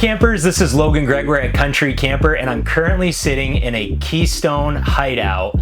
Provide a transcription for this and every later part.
campers, this is Logan Gregory at Country Camper, and I'm currently sitting in a Keystone Hideout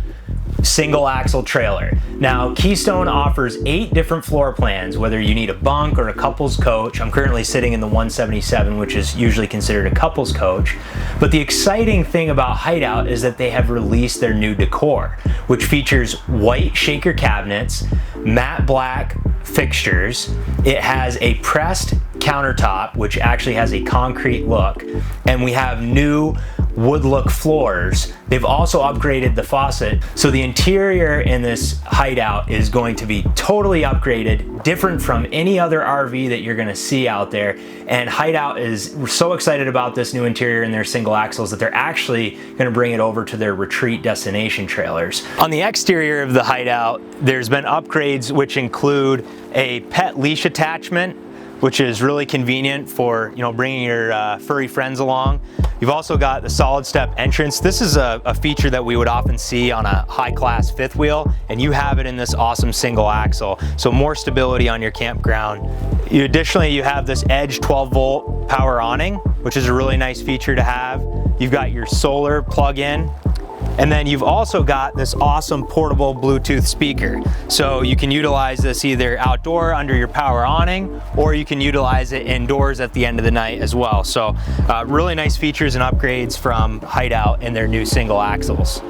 single axle trailer. Now, Keystone offers 8 different floor plans, whether you need a bunk or a couples coach. I'm currently sitting in the 177, which is usually considered a couples coach. But the exciting thing about Hideout is that they have released their new Decor, which features white shaker cabinets, matte black fixtures. It has a pressed countertop, which actually has a concrete look, and we have new wood look floors. They've also upgraded the faucet, so the interior in this Hideout is going to be totally upgraded, different from any other RV that you're going to see out there. And Hideout is so excited about this new interior in their single axles that they're actually going to bring it over to their retreat destination trailers. On the exterior of the Hideout, there's been upgrades which include a pet leash attachment, which is really convenient for, you know, bringing your furry friends along. You've also got the solid step entrance. This is a feature that we would often see on a high-class fifth wheel, and you have it in this awesome single axle, so more stability on your campground. Additionally, you have this Edge 12-volt power awning, which is a really nice feature to have. You've got your solar plug-in, and then you've also got this awesome portable Bluetooth speaker. So you can utilize this either outdoor under your power awning, or you can utilize it indoors at the end of the night as well. So really nice features and upgrades from Hideout and their new single axles.